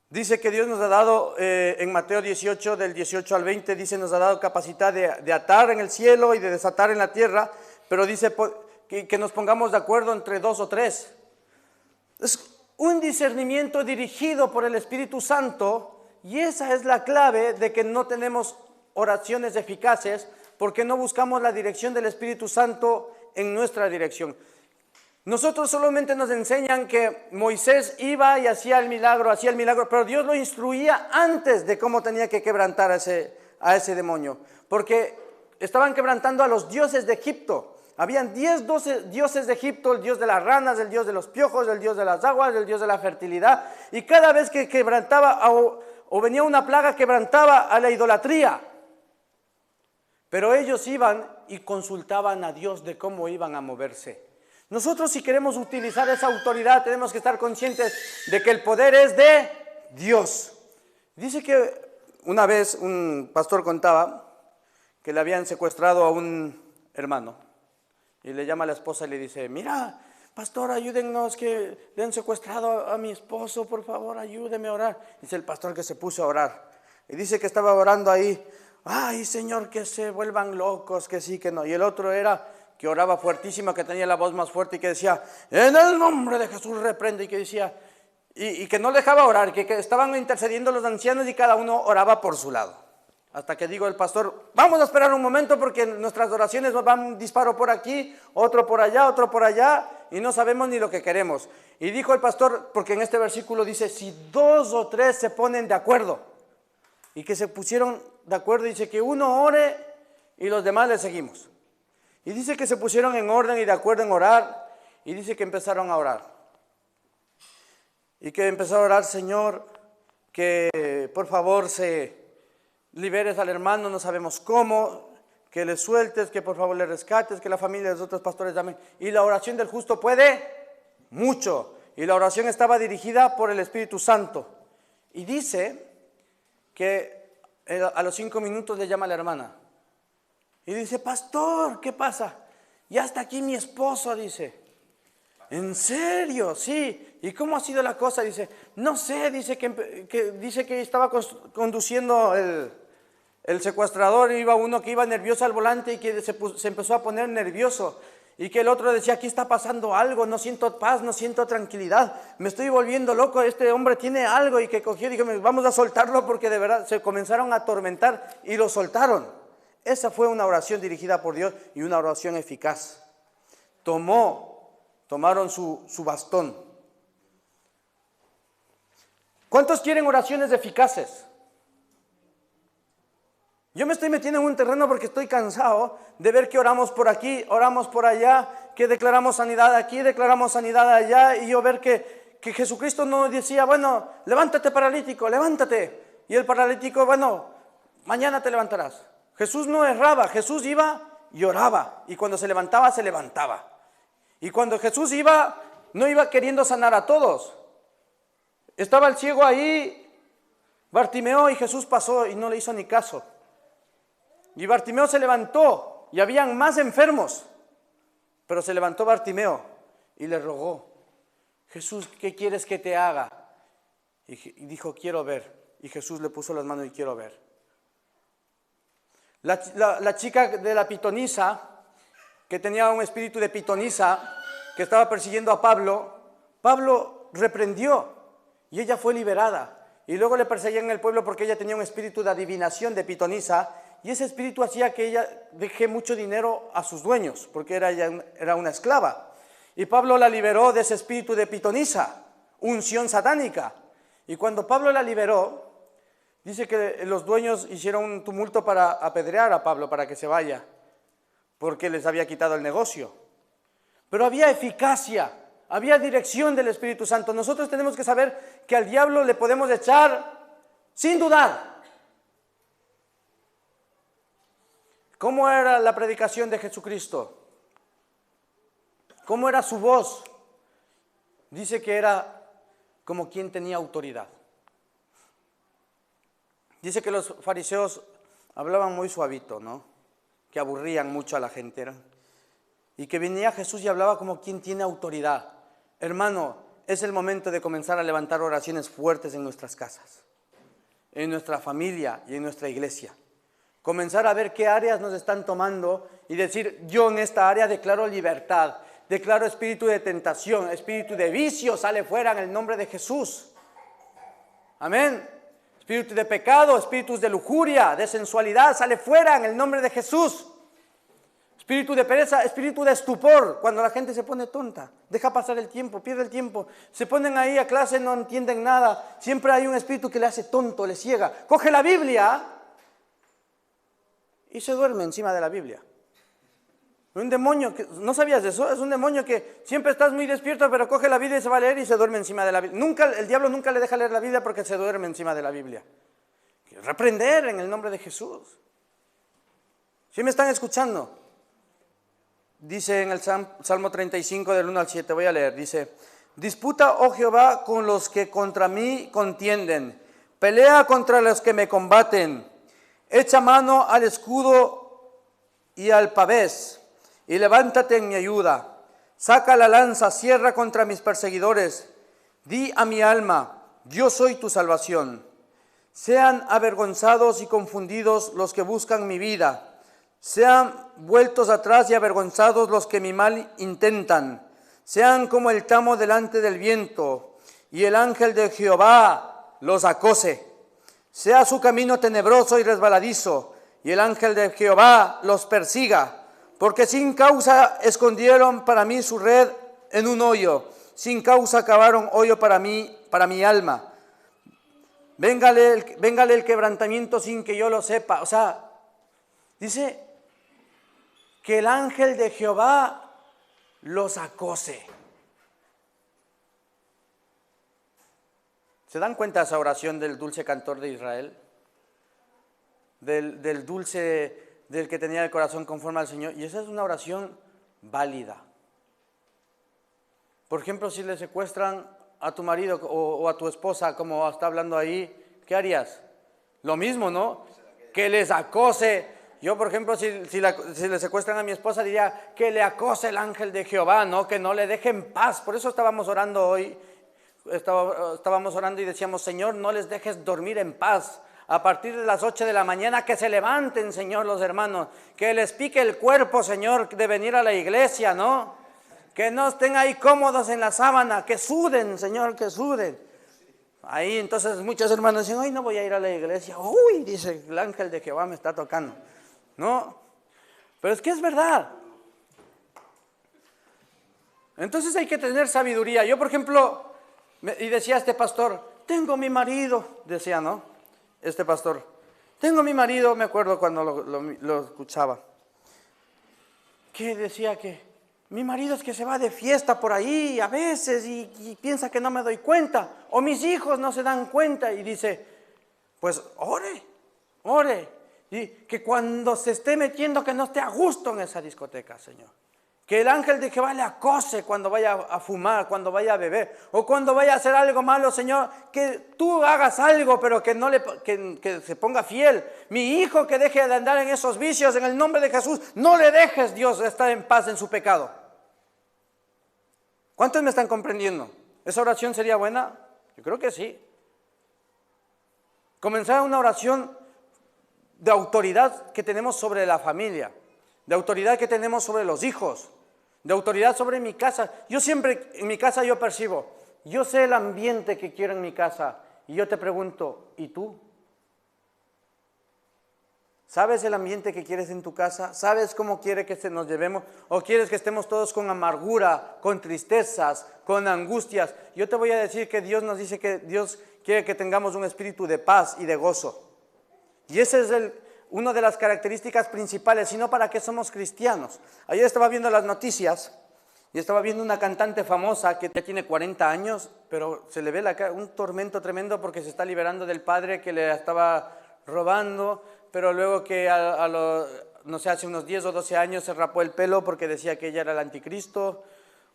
Dice que Dios nos ha dado, en Mateo 18, del 18 al 20, dice, nos ha dado capacidad de atar en el cielo y de desatar en la tierra, pero dice que nos pongamos de acuerdo entre 2 o 3. Es un discernimiento dirigido por el Espíritu Santo, y esa es la clave de que no tenemos oraciones eficaces, porque no buscamos la dirección del Espíritu Santo en nuestra dirección. Nosotros solamente nos enseñan que Moisés iba y hacía el milagro, pero Dios lo instruía antes de cómo tenía que quebrantar a ese demonio, porque estaban quebrantando a los dioses de Egipto. Habían 12 dioses de Egipto, el dios de las ranas, el dios de los piojos, el dios de las aguas, el dios de la fertilidad, y cada vez que quebrantaba o venía una plaga, quebrantaba a la idolatría. Pero ellos iban y consultaban a Dios de cómo iban a moverse. Nosotros, si queremos utilizar esa autoridad, tenemos que estar conscientes de que el poder es de Dios. Dice que una vez un pastor contaba que le habían secuestrado a un hermano, y le llama a la esposa y le dice, mira, pastor, ayúdennos, que le han secuestrado a mi esposo, por favor, ayúdeme a orar. Dice el pastor que se puso a orar, y dice que estaba orando ahí, ay, Señor, que se vuelvan locos, que sí, que no. Y el otro era que oraba fuertísimo, que tenía la voz más fuerte y que decía, en el nombre de Jesús reprende, y que decía, y que no dejaba orar, que estaban intercediendo los ancianos y cada uno oraba por su lado. Hasta que digo el pastor, vamos a esperar un momento porque nuestras oraciones van un disparo por aquí, otro por allá, y no sabemos ni lo que queremos. Y dijo el pastor, porque en este versículo dice, si 2 o 3 se ponen de acuerdo, y que se pusieron de acuerdo, dice que uno ore y los demás le seguimos. Y dice que se pusieron en orden y de acuerdo en orar, y dice que empezaron a orar. Y que empezó a orar, Señor, que por favor se liberes al hermano, no sabemos cómo, que le sueltes, que por favor le rescates, que la familia de los otros pastores llamen. Y la oración del justo puede mucho. Y la oración estaba dirigida por el Espíritu Santo. Y dice que a los 5 minutos le llama a la hermana. Y dice, pastor, ¿qué pasa? Ya está aquí mi esposo, dice. ¿En serio? Sí. ¿Y cómo ha sido la cosa? Dice, no sé, dice que estaba conduciendo el secuestrador, iba uno que iba nervioso al volante y que se empezó a poner nervioso. Y que el otro decía, aquí está pasando algo, no siento paz, no siento tranquilidad, me estoy volviendo loco, este hombre tiene algo. Y que cogió y dijo, vamos a soltarlo porque de verdad se comenzaron a atormentar y lo soltaron. Esa fue una oración dirigida por Dios y una oración eficaz. Tomaron su bastón. ¿Cuántos quieren oraciones eficaces? Yo me estoy metiendo en un terreno porque estoy cansado de ver que oramos por aquí, oramos por allá, que declaramos sanidad aquí, declaramos sanidad allá, y yo ver que Jesucristo no decía, bueno, levántate paralítico, levántate. Y el paralítico, bueno, mañana te levantarás. Jesús no erraba, Jesús iba y oraba, y cuando se levantaba, se levantaba. Y cuando Jesús iba, no iba queriendo sanar a todos. Estaba el ciego ahí, Bartimeo, y Jesús pasó y no le hizo ni caso. Y Bartimeo se levantó y habían más enfermos, pero se levantó Bartimeo y le rogó, Jesús, ¿qué quieres que te haga? Y dijo, quiero ver. Y Jesús le puso las manos y quiero ver. La chica de la pitonisa, que tenía un espíritu de pitonisa, que estaba persiguiendo a Pablo reprendió y ella fue liberada. Y luego le perseguían en el pueblo porque ella tenía un espíritu de adivinación de pitonisa. Y ese espíritu hacía que ella deje mucho dinero a sus dueños, porque era una esclava. Y Pablo la liberó de ese espíritu de pitonisa, unción satánica. Y cuando Pablo la liberó, dice que los dueños hicieron un tumulto para apedrear a Pablo para que se vaya, porque les había quitado el negocio. Pero había eficacia, había dirección del Espíritu Santo. Nosotros tenemos que saber que al diablo le podemos echar sin dudar. ¿Cómo era la predicación de Jesucristo? ¿Cómo era su voz? Dice que era como quien tenía autoridad. Dice que los fariseos hablaban muy suavito, ¿no? Que aburrían mucho a la gente. Y que venía Jesús y hablaba como quien tiene autoridad. Hermano, es el momento de comenzar a levantar oraciones fuertes en nuestras casas, en nuestra familia y en nuestra iglesia. Comenzar a ver qué áreas nos están tomando y decir, yo en esta área declaro libertad, declaro espíritu de tentación, espíritu de vicio, sale fuera en el nombre de Jesús. Amén. Espíritu de pecado, espíritus de lujuria, de sensualidad, sale fuera en el nombre de Jesús. Espíritu de pereza, espíritu de estupor, cuando la gente se pone tonta, deja pasar el tiempo, pierde el tiempo, se ponen ahí a clase, no entienden nada, siempre hay un espíritu que le hace tonto, le ciega. Coge la Biblia y se duerme encima de la Biblia. Un demonio, ¿no sabías de eso? Es un demonio que siempre estás muy despierto, pero coge la Biblia y se va a leer y se duerme encima de la Biblia. El diablo nunca le deja leer la Biblia porque se duerme encima de la Biblia. Reprender en el nombre de Jesús. ¿Sí me están escuchando? Dice en el Salmo 35 del 1 al 7, voy a leer, dice, disputa, oh Jehová, con los que contra mí contienden, pelea contra los que me combaten, echa mano al escudo y al pavés, y levántate en mi ayuda. Saca la lanza, cierra contra mis perseguidores. Di a mi alma, yo soy tu salvación. Sean avergonzados y confundidos los que buscan mi vida. Sean vueltos atrás y avergonzados los que mi mal intentan. Sean como el tamo delante del viento, y el ángel de Jehová los acose. Sea su camino tenebroso y resbaladizo, y el ángel de Jehová los persiga, porque sin causa escondieron para mí su red en un hoyo, sin causa cavaron hoyo para mí, para mi alma. Véngale el quebrantamiento sin que yo lo sepa. O sea, dice que el ángel de Jehová los acose. ¿Se dan cuenta de esa oración del dulce cantor de Israel? Del dulce, del que tenía el corazón conforme al Señor. Y esa es una oración válida. Por ejemplo, si le secuestran a tu marido o a tu esposa, como está hablando ahí, ¿qué harías? Lo mismo, ¿no? Que les acose. Yo, por ejemplo, si le secuestran a mi esposa, diría que le acose el ángel de Jehová, ¿no? Que no le deje en paz. Por eso estábamos orando hoy. Estábamos orando y decíamos, Señor, no les dejes dormir en paz. A partir de las 8 de la mañana que se levanten, Señor, los hermanos. Que les pique el cuerpo, Señor, de venir a la iglesia, ¿no? Que no estén ahí cómodos en la sábana, que suden, Señor, que suden. Ahí entonces muchos hermanos dicen, hoy no voy a ir a la iglesia. Uy, dice, el ángel de Jehová me está tocando. No, pero es que es verdad. Entonces hay que tener sabiduría. Yo, por ejemplo, y decía este pastor, tengo mi marido, decía, ¿no? Este pastor, tengo mi marido, me acuerdo cuando lo escuchaba, que decía que mi marido es que se va de fiesta por ahí a veces y piensa que no me doy cuenta, o mis hijos no se dan cuenta, y dice, pues ore, y que cuando se esté metiendo que no esté a gusto en esa discoteca, Señor. Que el ángel de Jehová le acose cuando vaya a fumar, cuando vaya a beber, o cuando vaya a hacer algo malo, Señor, que tú hagas algo, pero que se ponga fiel. Mi hijo que deje de andar en esos vicios, en el nombre de Jesús, no le dejes, Dios, estar en paz en su pecado. ¿Cuántos me están comprendiendo? ¿Esa oración sería buena? Yo creo que sí. Comenzar una oración de autoridad que tenemos sobre la familia, de autoridad que tenemos sobre los hijos, de autoridad sobre mi casa. Yo siempre, en mi casa yo percibo, yo sé el ambiente que quiero en mi casa, y yo te pregunto, ¿y tú? ¿Sabes el ambiente que quieres en tu casa? ¿Sabes cómo quiere que nos llevemos? ¿O quieres que estemos todos con amargura, con tristezas, con angustias? Yo te voy a decir que Dios nos dice que Dios quiere que tengamos un espíritu de paz y de gozo. Y ese es una de las características principales, sino para qué somos cristianos. Ayer estaba viendo las noticias y estaba viendo una cantante famosa que ya tiene 40 años, pero se le ve un tormento tremendo porque se está liberando del padre que le estaba robando, pero luego que no sé, hace unos 10 o 12 años se rapó el pelo porque decía que ella era el anticristo.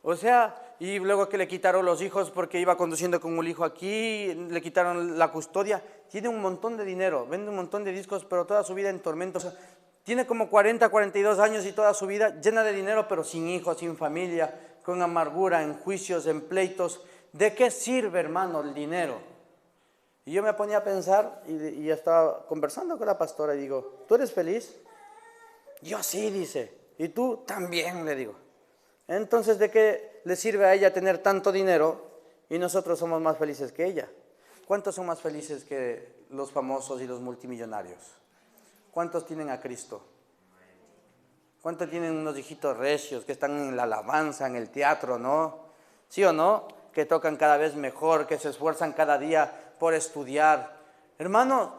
O sea, y luego que le quitaron los hijos porque iba conduciendo con un hijo aquí, le quitaron la custodia. Tiene un montón de dinero, vende un montón de discos, pero toda su vida en tormentos. O sea, tiene como 40, 42 años y toda su vida llena de dinero, pero sin hijos, sin familia, con amargura, en juicios, en pleitos. ¿De qué sirve, hermano, el dinero? Y yo me ponía a pensar y estaba conversando con la pastora y digo, ¿tú eres feliz? Yo sí, dice. ¿Y tú? También, le digo. Entonces, ¿de qué le sirve a ella tener tanto dinero y nosotros somos más felices que ella? ¿Cuántos son más felices que los famosos y los multimillonarios? ¿Cuántos tienen a Cristo? ¿Cuántos tienen unos hijitos recios que están en la alabanza, en el teatro, no? ¿Sí o no? Que tocan cada vez mejor, que se esfuerzan cada día por estudiar. Hermano,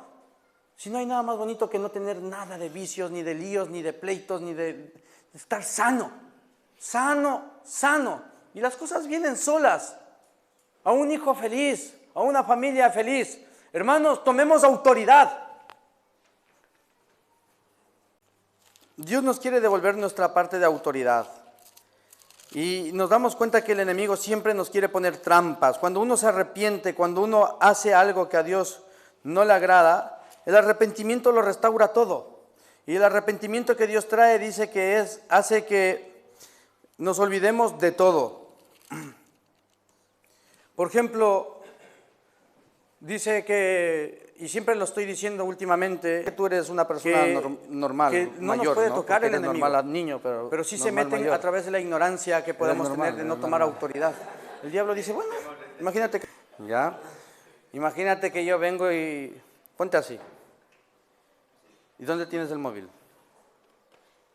si no hay nada más bonito que no tener nada de vicios, ni de líos, ni de pleitos, ni de estar sano. Sano. Y las cosas vienen solas. A un hijo feliz, a una familia feliz. Hermanos, tomemos autoridad. Dios nos quiere devolver nuestra parte de autoridad. Y nos damos cuenta que el enemigo siempre nos quiere poner trampas. Cuando uno se arrepiente, cuando uno hace algo que a Dios no le agrada, el arrepentimiento lo restaura todo. Y el arrepentimiento que Dios trae dice que hace que nos olvidemos de todo. Por ejemplo, dice que, y siempre lo estoy diciendo últimamente, que tú eres una persona normal, que no mayor, nos puede tocar el enemigo, normal al niño, pero sí se meten mayor, a través de la ignorancia que podemos tener de no tomar autoridad. El diablo dice, bueno, imagínate que yo vengo y Ponte así. ¿Y dónde tienes el móvil?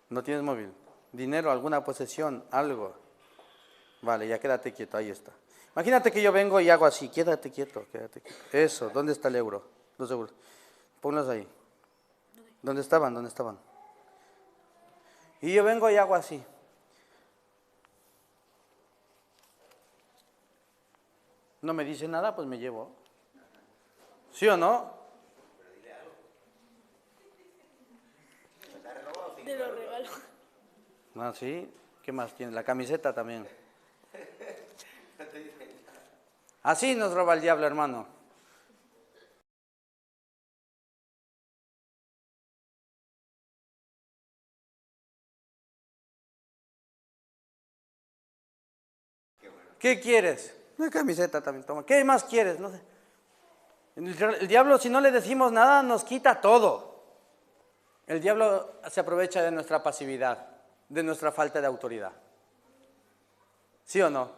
¿No tienes móvil? ¿Dinero, alguna posesión, algo? Vale, ya quédate quieto, ahí está. Imagínate que yo vengo y hago así, quédate quieto, quédate quieto. Eso, ¿dónde está el euro? 2 euros. Ponlos ahí. ¿Dónde estaban? ¿Dónde estaban? Y yo vengo y hago así. No me dice nada, pues me llevo. ¿Sí o no? Te lo regalo. Ah, sí. ¿Qué más tiene? La camiseta también. Así nos roba el diablo, hermano. ¿Qué quieres? Una camiseta también, toma. ¿Qué más quieres? No sé. El diablo, si no le decimos nada, nos quita todo. El diablo se aprovecha de nuestra pasividad, de nuestra falta de autoridad. ¿Sí o no?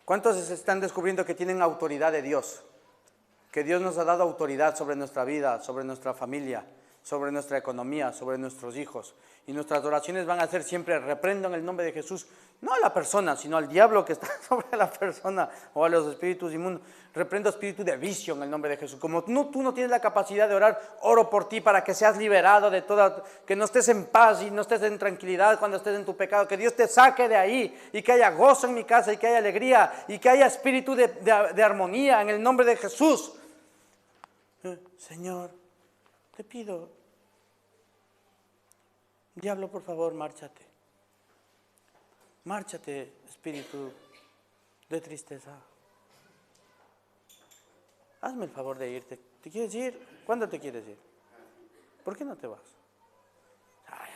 ¿Cuántos están descubriendo que tienen autoridad de Dios? Que Dios nos ha dado autoridad sobre nuestra vida, sobre nuestra familia, sobre nuestra economía, sobre nuestros hijos. Y nuestras oraciones van a ser siempre, reprendo en el nombre de Jesús, no a la persona, sino al diablo que está sobre la persona o a los espíritus inmundos. Reprendo espíritu de vicio en el nombre de Jesús. Como tú no tienes la capacidad de orar, oro por ti para que seas liberado de toda, que no estés en paz y no estés en tranquilidad cuando estés en tu pecado, que Dios te saque de ahí y que haya gozo en mi casa y que haya alegría y que haya espíritu de armonía en el nombre de Jesús. Señor, te pido, diablo, por favor, márchate. Márchate, espíritu de tristeza. Hazme el favor de irte. ¿Te quieres ir? ¿Cuándo te quieres ir? ¿Por qué no te vas? Ay,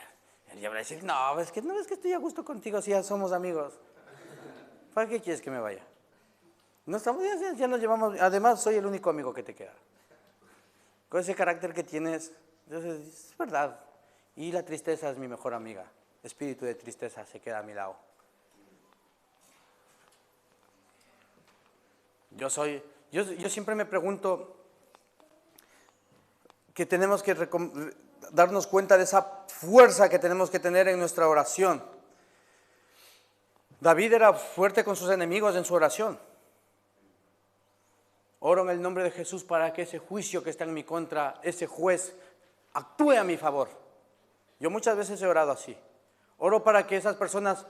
el diablo va a decir, no, es que estoy a gusto contigo si ya somos amigos. ¿Para qué quieres que me vaya? No estamos, ya nos llevamos, además soy el único amigo que te queda. Con ese carácter que tienes, entonces, es verdad. Y la tristeza es mi mejor amiga. Espíritu de tristeza se queda a mi lado. Yo siempre me pregunto que tenemos que darnos cuenta de esa fuerza que tenemos que tener en nuestra oración. David era fuerte con sus enemigos en su oración. Oro en el nombre de Jesús para que ese juicio que está en mi contra, ese juez, actúe a mi favor. Yo muchas veces he orado así. Oro para que esas personas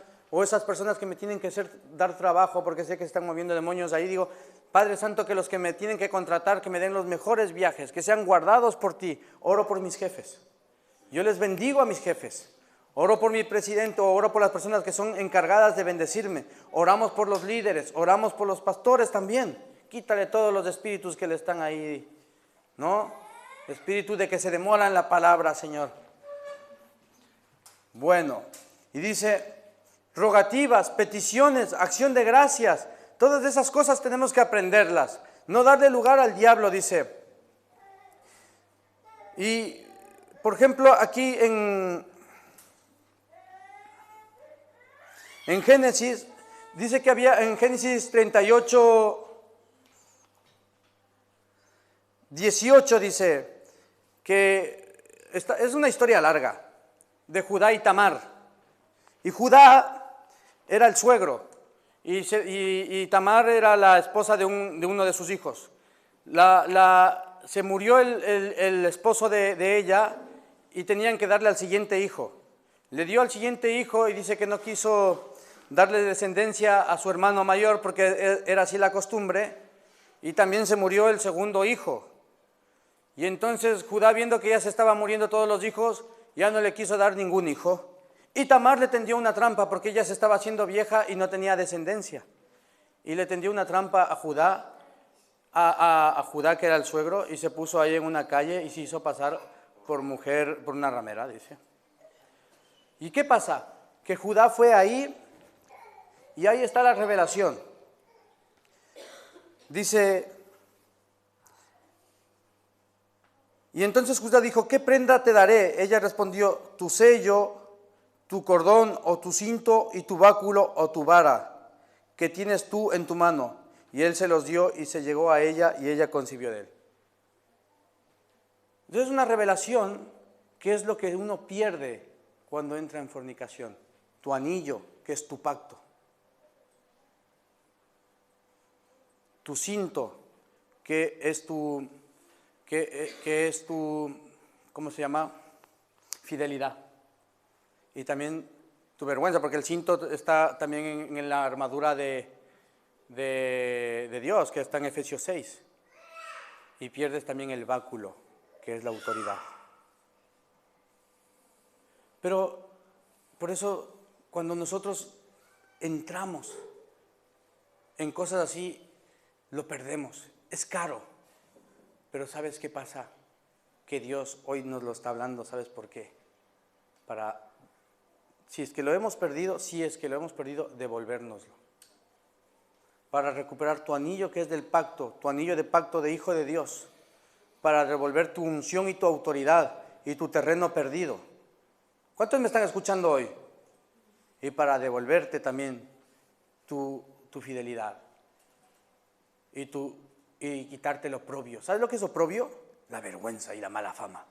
que me tienen que dar trabajo porque sé que están moviendo demonios ahí, digo, Padre Santo, que los que me tienen que contratar, que me den los mejores viajes, que sean guardados por ti. Oro por mis jefes. Yo les bendigo a mis jefes. Oro por mi presidente, oro por las personas que son encargadas de bendecirme. Oramos por los líderes, oramos por los pastores también. Quítale todos los espíritus que le están ahí, ¿no? Espíritu de que se demoran la palabra, Señor. Bueno, y dice, rogativas, peticiones, acción de gracias, todas esas cosas tenemos que aprenderlas. No darle lugar al diablo, dice. Y, por ejemplo, aquí en Génesis, dice que había en Génesis 38, 18 dice que es una historia larga de Judá y Tamar. Y Judá era el suegro y Tamar era la esposa de uno de sus hijos. Se murió el esposo de ella y tenían que darle al siguiente hijo. Le dio al siguiente hijo y dice que no quiso darle descendencia a su hermano mayor porque era así la costumbre, y también se murió el segundo hijo. Y entonces Judá, viendo que ya se estaban muriendo todos los hijos, ya no le quiso dar ningún hijo. Y Tamar le tendió una trampa porque ella se estaba haciendo vieja y no tenía descendencia. Y le tendió una trampa a Judá, a Judá que era el suegro, y se puso ahí en una calle y se hizo pasar por mujer, por una ramera, dice. ¿Y qué pasa? Que Judá fue ahí y ahí está la revelación. Dice, y entonces Judá dijo, ¿qué prenda te daré? Ella respondió, tu sello, tu cordón o tu cinto y tu báculo o tu vara que tienes tú en tu mano. Y él se los dio y se llegó a ella y ella concibió de él. Entonces es una revelación que es lo que uno pierde cuando entra en fornicación. Tu anillo, que es tu pacto. Tu cinto, que es tu, ¿cómo se llama? Fidelidad. Y también tu vergüenza, porque el cinto está también en la armadura de Dios, que está en Efesios 6. Y pierdes también el báculo, que es la autoridad. Pero por eso cuando nosotros entramos en cosas así, lo perdemos. Es caro. Pero ¿sabes qué pasa? Que Dios hoy nos lo está hablando. ¿Sabes por qué? Si es que lo hemos perdido, devolvérnoslo. Para recuperar tu anillo que es del pacto, tu anillo de pacto de hijo de Dios. Para devolver tu unción y tu autoridad y tu terreno perdido. ¿Cuántos me están escuchando hoy? Y para devolverte también tu fidelidad y quitarte el oprobio. ¿Sabes lo que es oprobio? La vergüenza y la mala fama.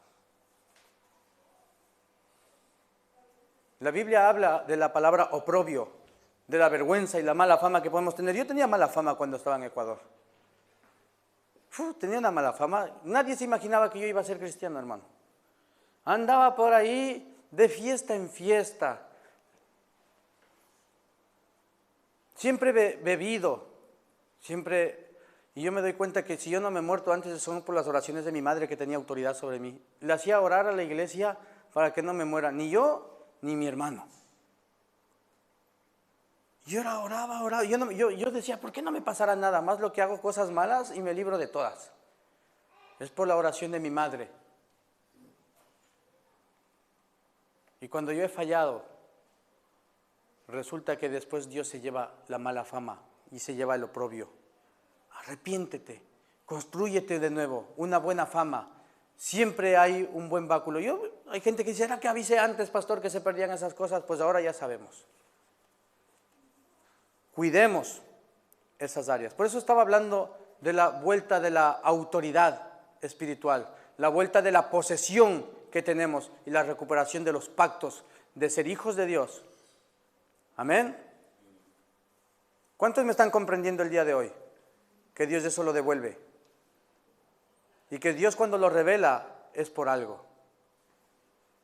La Biblia habla de la palabra oprobio, de la vergüenza y la mala fama que podemos tener. Yo tenía mala fama cuando estaba en Ecuador. Tenía una mala fama. Nadie se imaginaba que yo iba a ser cristiano, hermano. Andaba por ahí de fiesta en fiesta. Siempre bebido. Y yo me doy cuenta que si yo no me he muerto antes son por las oraciones de mi madre que tenía autoridad sobre mí. Le hacía orar a la iglesia para que no me muera, ni yo ni mi hermano. Yo oraba. Yo decía, ¿por qué no me pasará nada? Más lo que hago cosas malas y me libro de todas. Es por la oración de mi madre. Y cuando yo he fallado, resulta que después Dios se lleva la mala fama y se lleva el oprobio. Arrepiéntete, constrúyete de nuevo, una buena fama. Siempre hay un buen báculo. Hay gente que dice, ¿era que avisé antes, pastor, que se perdían esas cosas? Pues ahora ya sabemos. Cuidemos esas áreas. Por eso estaba hablando de la vuelta de la autoridad espiritual, la vuelta de la posesión que tenemos y la recuperación de los pactos de ser hijos de Dios. Amén. ¿Cuántos me están comprendiendo el día de hoy? Que Dios eso lo devuelve. Y que Dios cuando lo revela es por algo.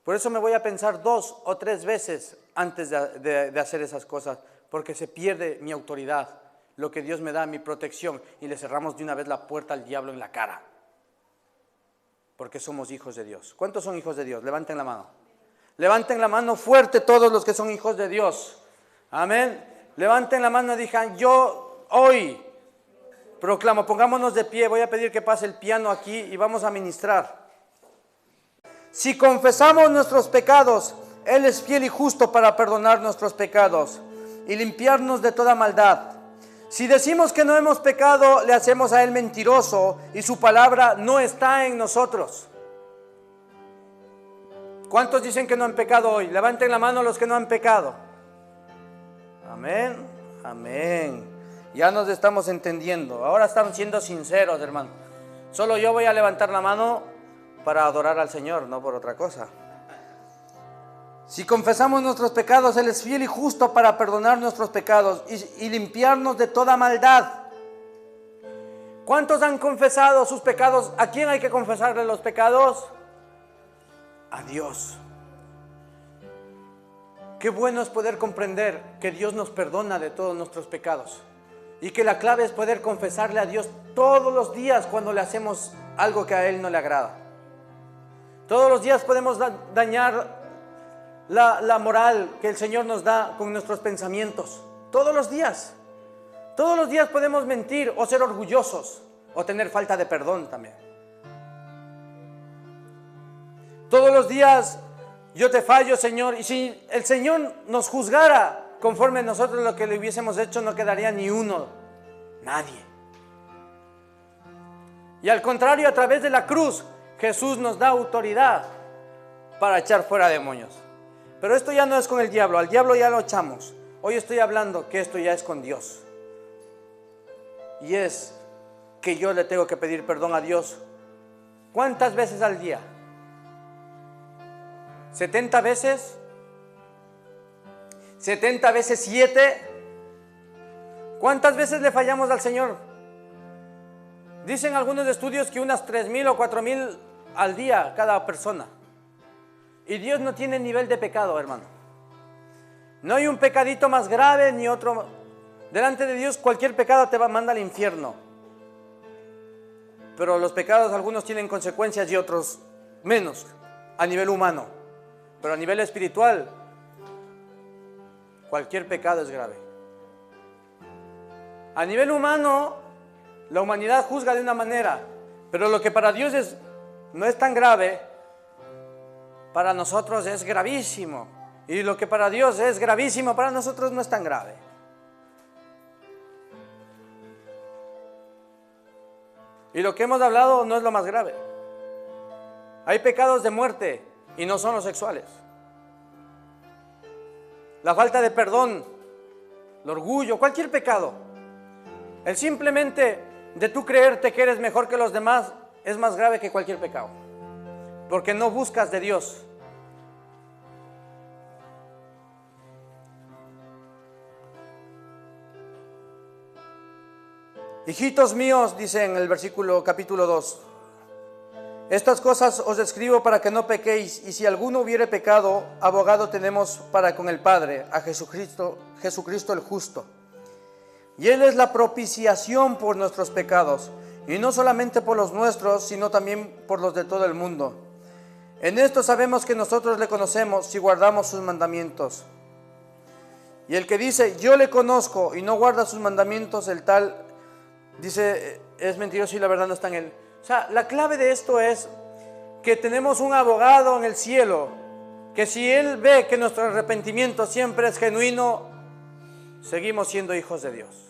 Por eso me voy a pensar 2 o 3 veces antes de hacer esas cosas. Porque se pierde mi autoridad, lo que Dios me da, mi protección. Y le cerramos de una vez la puerta al diablo en la cara. Porque somos hijos de Dios. ¿Cuántos son hijos de Dios? Levanten la mano. Levanten la mano fuerte todos los que son hijos de Dios. Amén. Levanten la mano y digan, yo hoy proclamo, pongámonos de pie, voy a pedir que pase el piano aquí y vamos a ministrar. Si confesamos nuestros pecados, Él es fiel y justo para perdonar nuestros pecados y limpiarnos de toda maldad. Si decimos que no hemos pecado, le hacemos a Él mentiroso y su palabra no está en nosotros. ¿Cuántos dicen que no han pecado hoy? Levanten la mano los que no han pecado. Amén, amén. Ya nos estamos entendiendo. Ahora están siendo sinceros, hermano. Solo yo voy a levantar la mano para adorar al Señor, no por otra cosa. Si confesamos nuestros pecados, Él es fiel y justo para perdonar nuestros pecados y limpiarnos de toda maldad. ¿Cuántos han confesado sus pecados? ¿A quién hay que confesarle los pecados? A Dios. Qué bueno es poder comprender que Dios nos perdona de todos nuestros pecados. Y que la clave es poder confesarle a Dios todos los días cuando le hacemos algo que a Él no le agrada. Todos los días podemos dañar la moral que el Señor nos da con nuestros pensamientos. Todos los días. Todos los días podemos mentir o ser orgullosos o tener falta de perdón también. Todos los días yo te fallo, Señor. Y si el Señor nos juzgara conforme nosotros lo que le hubiésemos hecho, no quedaría ni uno, nadie. Y al contrario, a través de la cruz, Jesús nos da autoridad para echar fuera demonios. Pero esto ya no es con el diablo, al diablo ya lo echamos. Hoy estoy hablando que esto ya es con Dios. Y es que yo le tengo que pedir perdón a Dios. ¿Cuántas veces al día? 70 veces, 70 veces 7. ¿Cuántas veces le fallamos al Señor? Dicen algunos estudios que unas 3,000 o 4,000 al día cada persona. Y Dios no tiene nivel de pecado, hermano. No hay un pecadito más grave ni otro. Delante de Dios cualquier pecado te manda al infierno. Pero los pecados algunos tienen consecuencias y otros menos a nivel humano. Pero a nivel espiritual cualquier pecado es grave. A nivel humano la humanidad juzga de una manera, pero lo que para Dios no es tan grave, para nosotros es gravísimo. Y lo que para Dios es gravísimo, para nosotros no es tan grave. Y lo que hemos hablado no es lo más grave. Hay pecados de muerte y no son los sexuales. La falta de perdón, el orgullo, cualquier pecado. El simplemente de tú creerte que eres mejor que los demás es más grave que cualquier pecado. Porque no buscas de Dios. Hijitos míos, dice en el capítulo 2, estas cosas os escribo para que no pequéis, y si alguno hubiere pecado, abogado tenemos para con el Padre, a Jesucristo el justo. Y Él es la propiciación por nuestros pecados, y no solamente por los nuestros, sino también por los de todo el mundo. En esto sabemos que nosotros le conocemos si guardamos sus mandamientos. Y el que dice, yo le conozco, y no guarda sus mandamientos, el tal, dice, es mentiroso y la verdad no está en él. O sea, la clave de esto es que tenemos un abogado en el cielo, que si Él ve que nuestro arrepentimiento siempre es genuino, seguimos siendo hijos de Dios.